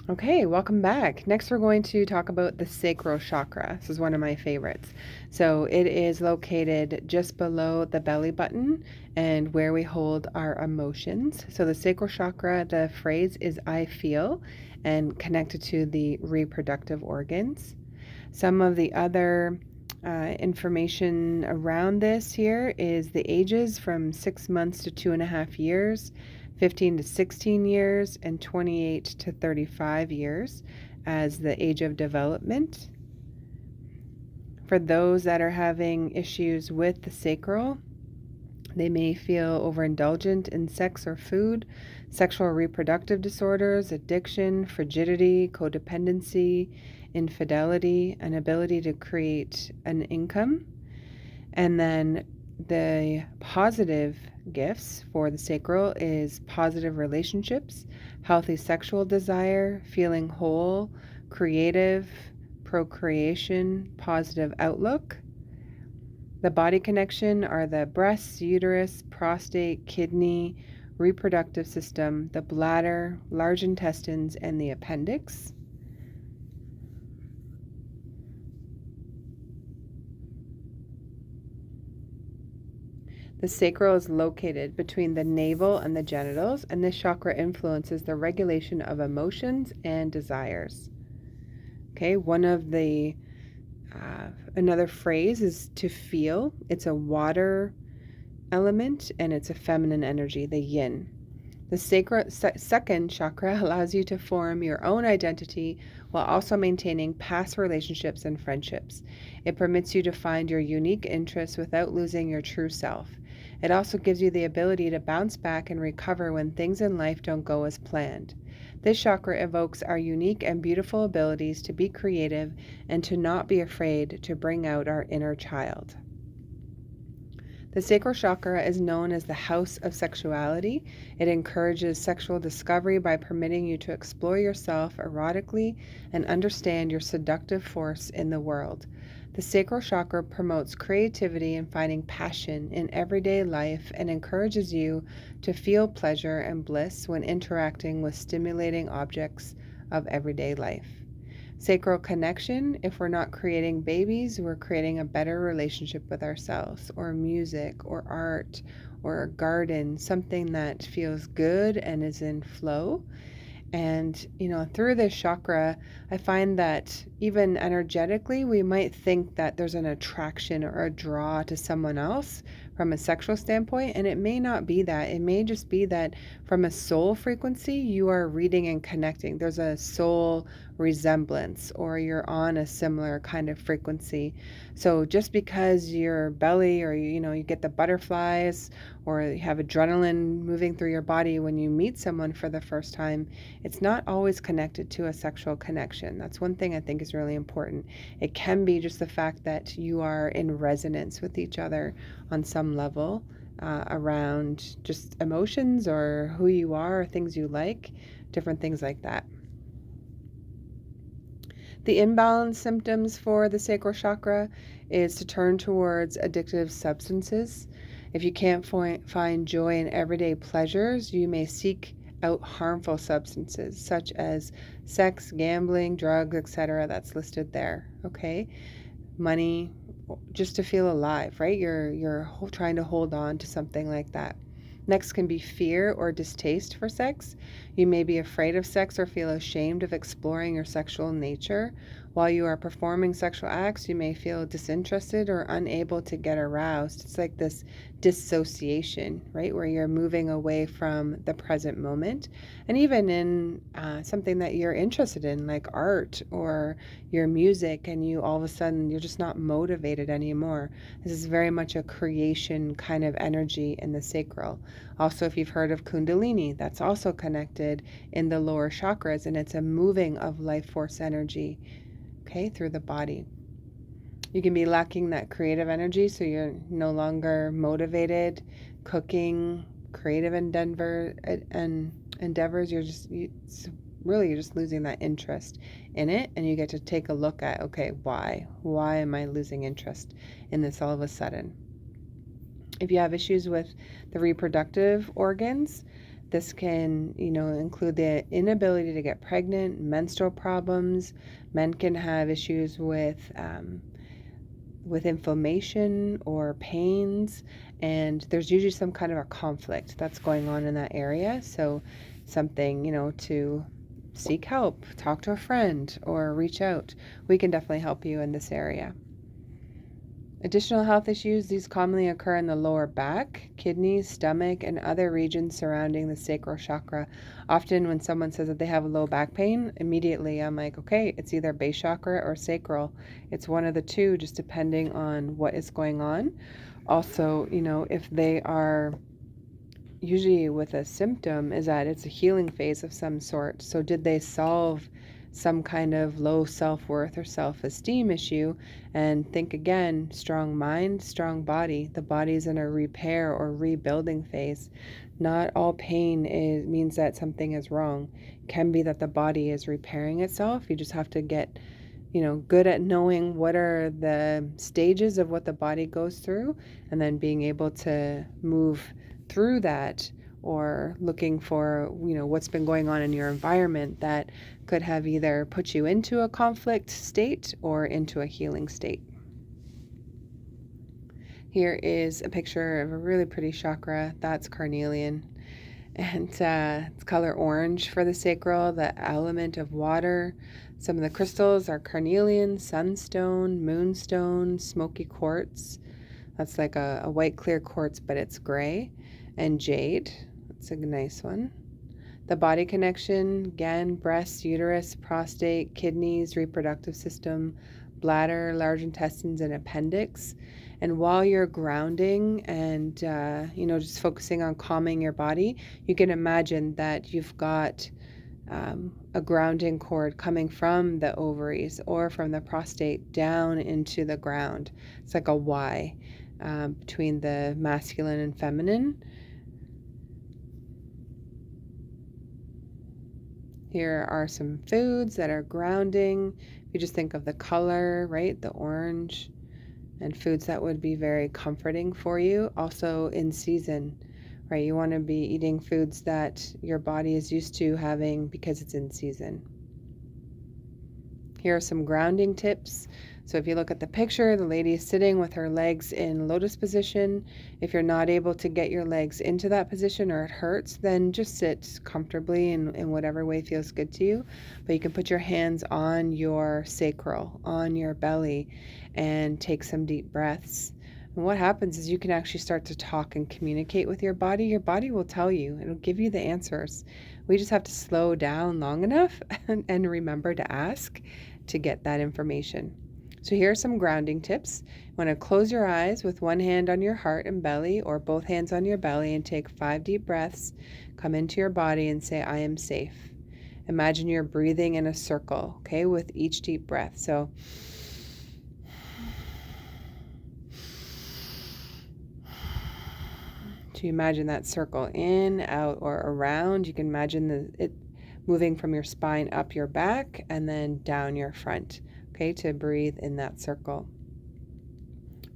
Okay, welcome back. Next, we're going to talk about the sacral chakra. This is one of my favorites. So, it is located just below the belly button and where we hold our emotions. So, the sacral chakra, the phrase is I feel, and connected to the reproductive organs. Some of the other information around this here is the ages from 6 months to 2.5 years, 15 to 16 years, and 28 to 35 years as the age of development. For those that are having issues with the sacral, they may feel overindulgent in sex or food, sexual or reproductive disorders, addiction, frigidity, codependency, infidelity, an ability to create an income. And then the positive gifts for the sacral is positive relationships, healthy sexual desire, feeling whole, creative, procreation, positive outlook. The body connection are the breasts, uterus, prostate, kidney, reproductive system, the bladder, large intestines, and the appendix. The sacral is located between the navel and the genitals, and this chakra influences the regulation of emotions and desires. Okay, one of the another phrase is to feel. It's a water element and it's a feminine energy, the yin. The second chakra allows you to form your own identity while also maintaining past relationships and friendships. It permits you to find your unique interests without losing your true self. It also gives you the ability to bounce back and recover when things in life don't go as planned. This chakra evokes our unique and beautiful abilities to be creative and to not be afraid to bring out our inner child. The sacral chakra is known as the house of sexuality. It encourages sexual discovery by permitting you to explore yourself erotically and understand your seductive force in the world. The sacral chakra promotes creativity and finding passion in everyday life and encourages you to feel pleasure and bliss when interacting with stimulating objects of everyday life. Sacral connection, if we're not creating babies, we're creating a better relationship with ourselves, or music, or art, or a garden, something that feels good and is in flow. And, through this chakra, I find that even energetically, we might think that there's an attraction or a draw to someone else from a sexual standpoint, and it may not be that. It may just be that from a soul frequency, you are reading and connecting. There's a soul resemblance, or you're on a similar kind of frequency. So just because your belly, or you get the butterflies, or you have adrenaline moving through your body when you meet someone for the first time, it's not always connected to a sexual connection. That's one thing I think is really important. It can be just the fact that you are in resonance with each other on some level around just emotions or who you are or things you like, different things like that. The imbalance symptoms for the sacral chakra is to turn towards addictive substances. If you can't find joy in everyday pleasures, you may seek out harmful substances such as sex, gambling, drugs, etc. That's listed there. Okay, money, just to feel alive, right? You're trying to hold on to something like that. Next can be fear or distaste for sex. You may be afraid of sex or feel ashamed of exploring your sexual nature. While you are performing sexual acts, you may feel disinterested or unable to get aroused. It's like this dissociation, right? Where you're moving away from the present moment. And even in something that you're interested in, like art or your music, and you all of a sudden, you're just not motivated anymore. This is very much a creation kind of energy in the sacral. Also, if you've heard of Kundalini, that's also connected in the lower chakras, and it's a moving of life force energy, okay, through the body. You can be lacking that creative energy, so you're no longer motivated, cooking, creative endeavors. You're just losing that interest in it, and you get to take a look at, okay, why am I losing interest in this all of a sudden? If you have issues with the reproductive organs, This can, include the inability to get pregnant, menstrual problems. Men can have issues with inflammation or pains, and there's usually some kind of a conflict that's going on in that area. So something, to seek help, talk to a friend, or reach out. We can definitely help you in this area. Additional health issues, these commonly occur in the lower back, kidneys, stomach, and other regions surrounding the sacral chakra. Often when someone says that they have low back pain, immediately I'm like, okay, it's either base chakra or sacral. It's one of the two, just depending on what is going on. Also, if they are usually with a symptom, is that it's a healing phase of some sort. So did they solve some kind of low self-worth or self-esteem issue? And think again, strong mind, strong body. The body's in a repair or rebuilding phase. Not all pain means that something is wrong. It can be that the body is repairing itself. You just have to get good at knowing what are the stages of what the body goes through, and then being able to move through that, or looking for, what's been going on in your environment that could have either put you into a conflict state or into a healing state. Here is a picture of a really pretty chakra. That's carnelian. And it's color orange for the sacral, the element of water. Some of the crystals are carnelian, sunstone, moonstone, smoky quartz. That's like a white clear quartz, but it's gray. And jade. That's a nice one. The body connection, again, breast, uterus, prostate, kidneys, reproductive system, bladder, large intestines, and appendix. And while you're grounding and, just focusing on calming your body, you can imagine that you've got a grounding cord coming from the ovaries or from the prostate down into the ground. It's like a Y between the masculine and feminine. Here are some foods that are grounding. If you just think of the color, right, the orange, and foods that would be very comforting for you. Also in season, right? You want to be eating foods that your body is used to having because it's in season. Here are some grounding tips. So if you look at the picture, the lady is sitting with her legs in lotus position. If you're not able to get your legs into that position or it hurts, then just sit comfortably in whatever way feels good to you. But you can put your hands on your sacral, on your belly, and take some deep breaths. And what happens is you can actually start to talk and communicate with your body. Your body will tell you, it'll give you the answers. We just have to slow down long enough and remember to ask to get that information. So here are some grounding tips. You want to close your eyes with one hand on your heart and belly, or both hands on your belly, and take 5 deep breaths. Come into your body and say, I am safe. Imagine you're breathing in a circle, okay, with each deep breath. So you imagine that circle in, out, or around. You can imagine it moving from your spine up your back and then down your front, okay, to breathe in that circle.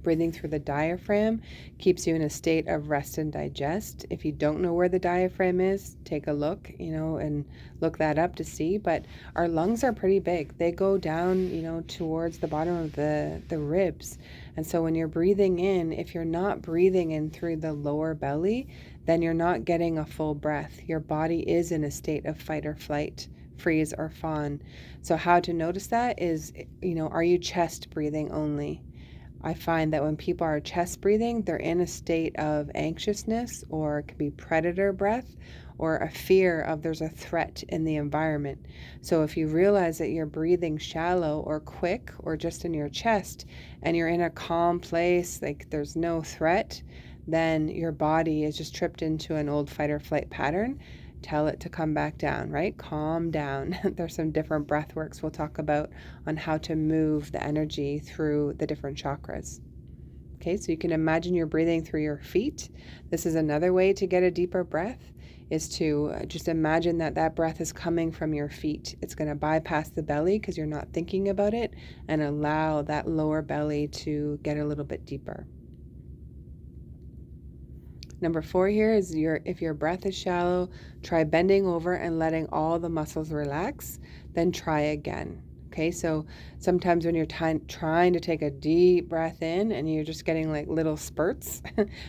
Breathing through the diaphragm keeps you in a state of rest and digest. If you don't know where the diaphragm is, take a look, and look that up to see. But our lungs are pretty big. They go down, towards the bottom of the ribs. And so when you're breathing in, if you're not breathing in through the lower belly, then you're not getting a full breath. Your body is in a state of fight or flight, freeze or fawn. So how to notice that is, are you chest breathing only? I find that when people are chest breathing, they're in a state of anxiousness, or it could be predator breath, or a fear of there's a threat in the environment. So if you realize that you're breathing shallow or quick or just in your chest, and you're in a calm place, like there's no threat, then your body is just tripped into an old fight or flight pattern. Tell it to come back down, right? Calm down. There's some different breath works we'll talk about on how to move the energy through the different chakras. Okay, so you can imagine you're breathing through your feet. This is another way to get a deeper breath, is to just imagine that breath is coming from your feet. It's going to bypass the belly because you're not thinking about it, and allow that lower belly to get a little bit deeper. Number 4 here is if your breath is shallow, try bending over and letting all the muscles relax, then try again. Okay, so sometimes when you're trying to take a deep breath in and you're just getting like little spurts,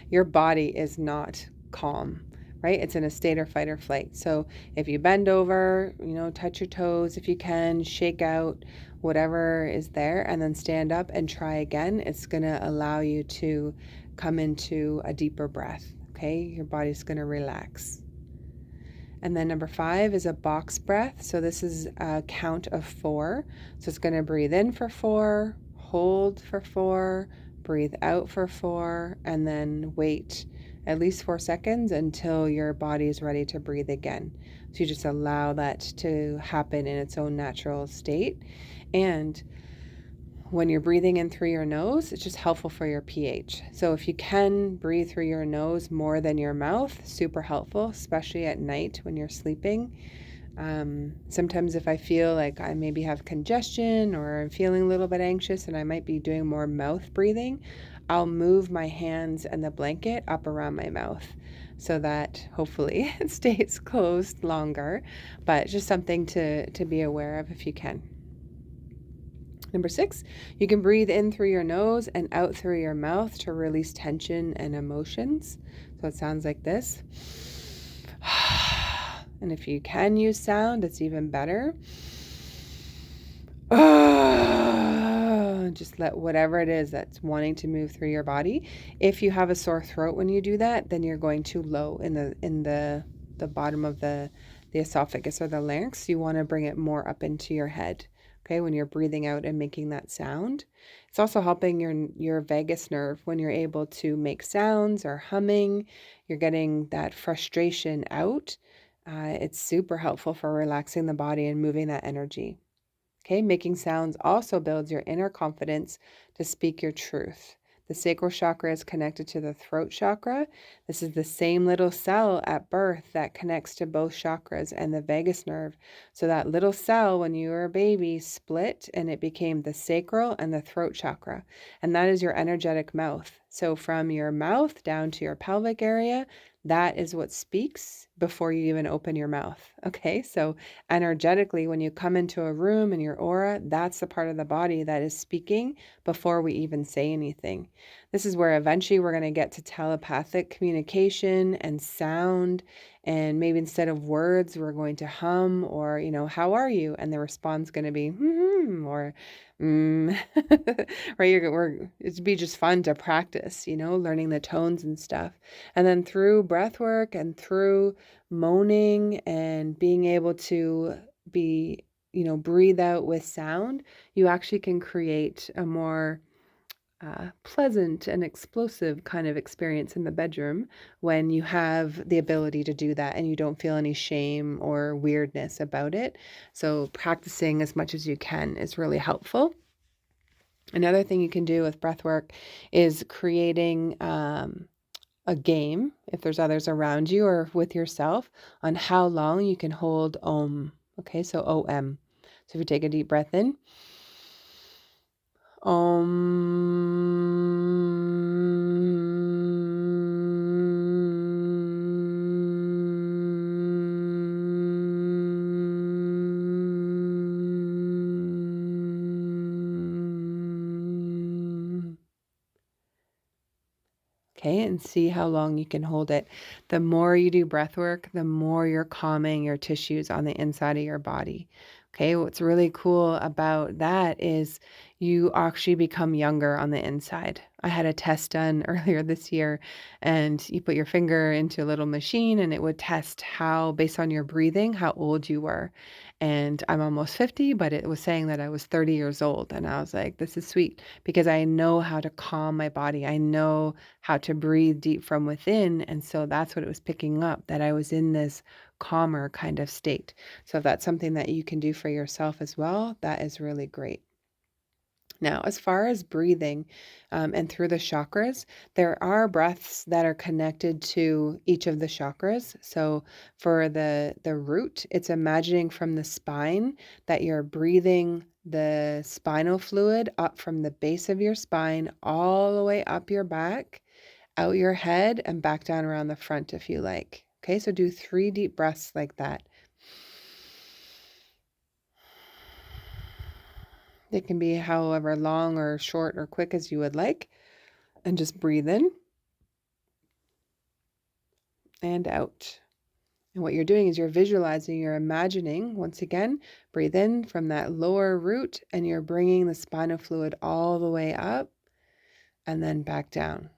your body is not calm, right? It's in a state of fight or flight. So if you bend over, touch your toes if you can, shake out whatever is there, and then stand up and try again, it's going to allow you to come into a deeper breath. Okay, your body's going to relax. And then number 5 is a box breath. So this is a count of 4. So it's going to breathe in for 4, hold for 4, breathe out for 4, and then wait at least 4 seconds until your body is ready to breathe again. So you just allow that to happen in its own natural state. And when you're breathing in through your nose, it's just helpful for your pH. So if you can breathe through your nose more than your mouth, super helpful, especially at night when you're sleeping. Sometimes if I feel like I maybe have congestion or I'm feeling a little bit anxious and I might be doing more mouth breathing, I'll move my hands and the blanket up around my mouth so that hopefully it stays closed longer. But just something to be aware of if you can. Number 6, you can breathe in through your nose and out through your mouth to release tension and emotions. So it sounds like this. And if you can use sound, it's even better. Just let whatever it is that's wanting to move through your body. If you have a sore throat when you do that, then you're going too low in the bottom of the esophagus or the larynx. You want to bring it more up into your head. Okay, when you're breathing out and making that sound. It's also helping your vagus nerve when you're able to make sounds or humming. You're getting that frustration out. It's super helpful for relaxing the body and moving that energy. Okay, making sounds also builds your inner confidence to speak your truth. The sacral chakra is connected to the throat chakra. This is the same little cell at birth that connects to both chakras and the vagus nerve. So that little cell, when you were a baby, split and it became the sacral and the throat chakra. And that is your energetic mouth. So from your mouth down to your pelvic area, that is what speaks before you even open your mouth. Okay, so energetically, when you come into a room in your aura, that's the part of the body that is speaking before we even say anything. This is where eventually we're going to get to telepathic communication and sound. And maybe instead of words, we're going to hum or, how are you? And the response is going to be, or, right? It'd be just fun to practice, learning the tones and stuff. And then through breath work and through moaning and being able to be, breathe out with sound, you actually can create a more pleasant and explosive kind of experience in the bedroom when you have the ability to do that and you don't feel any shame or weirdness about it. So practicing as much as you can is really helpful. Another thing you can do with breath work is creating a game, if there's others around you or with yourself, on how long you can hold Om. Okay, so OM. So if you take a deep breath in, okay, and see how long you can hold it. The more you do breath work, the more you're calming your tissues on the inside of your body. Okay, what's really cool about that is you actually become younger on the inside. I had a test done earlier this year, and you put your finger into a little machine and it would test how, based on your breathing, how old you were. And I'm almost 50, but it was saying that I was 30 years old. And I was like, this is sweet because I know how to calm my body. I know how to breathe deep from within. And so that's what it was picking up, that I was in this calmer kind of state. So if that's something that you can do for yourself as well, that is really great. Now, as far as breathing and through the chakras, there are breaths that are connected to each of the chakras. So for the root, it's imagining from the spine that you're breathing the spinal fluid up from the base of your spine all the way up your back, out your head and back down around the front if you like. Okay, so do 3 deep breaths like that. It can be however long or short or quick as you would like. And just breathe in and out. And what you're doing is you're visualizing, you're imagining, once again, breathe in from that lower root and you're bringing the spinal fluid all the way up and then back down.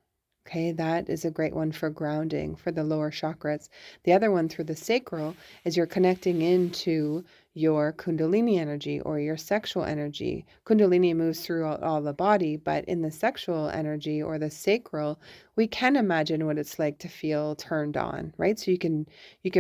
Okay, that is a great one for grounding for the lower chakras. The other one through the sacral is you're connecting into your kundalini energy or your sexual energy. Kundalini moves throughout all the body, but in the sexual energy or the sacral, we can imagine what it's like to feel turned on, right? So you can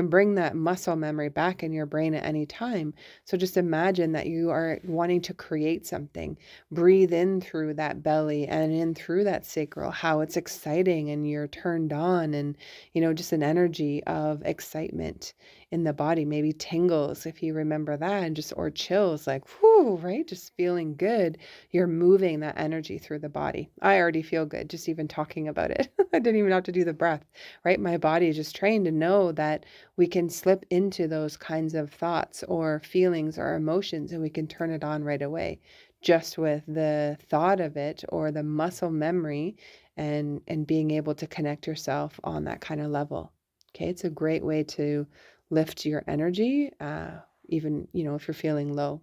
bring that muscle memory back in your brain at any time. So just imagine that you are wanting to create something. Breathe in through that belly and in through that sacral, how it's exciting and you're turned on, and just an energy of excitement in the body, maybe tingles if you remember that, and just or chills, like whoo, right? Just feeling good. You're moving that energy through the body. I already feel good just even talking about it. I didn't even have to do the breath, right? My body is just trained to know that we can slip into those kinds of thoughts or feelings or emotions and we can turn it on right away just with the thought of it or the muscle memory and being able to connect yourself on that kind of level. Okay, it's a great way to lift your energy, even, if you're feeling low.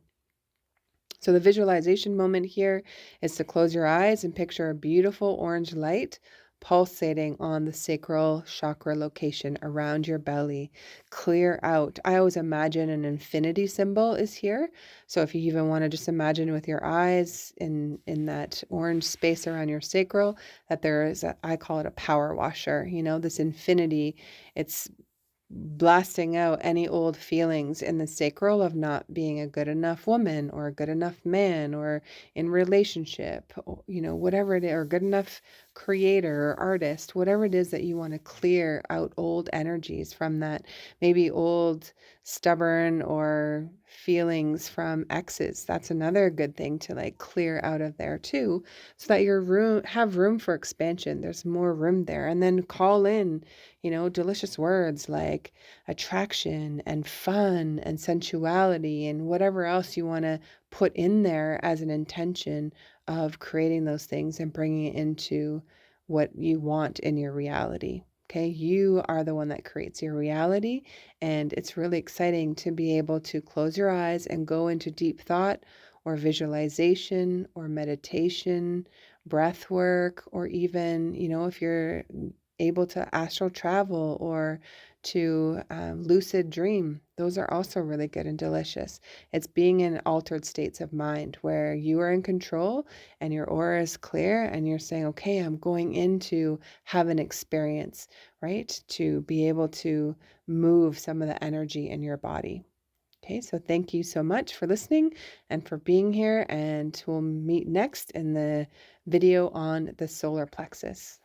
So the visualization moment here is to close your eyes and picture a beautiful orange light pulsating on the sacral chakra location around your belly. Clear out. I always imagine an infinity symbol is here. So if you even want to just imagine with your eyes in that orange space around your sacral, that there is I call it a power washer, this infinity. It's blasting out any old feelings in the sacral of not being a good enough woman or a good enough man or in relationship, whatever it is, or good enough creator or artist, whatever it is that you want to clear out old energies from that, maybe old stubborn or feelings from exes. That's another good thing to like clear out of there too, so that your have room for expansion. There's more room there. And then call in delicious words like attraction and fun and sensuality and whatever else you want to put in there as an intention of creating those things and bringing it into what you want in your reality. Okay, you are the one that creates your reality, and it's really exciting to be able to close your eyes and go into deep thought or visualization or meditation, breath work, or even, if you're able to astral travel or to lucid dream. Those are also really good and delicious. It's being in altered states of mind where you are in control and your aura is clear and you're saying, okay, I'm going in to have an experience, right? To be able to move some of the energy in your body. Okay, so thank you so much for listening and for being here, and we'll meet next in the video on the solar plexus.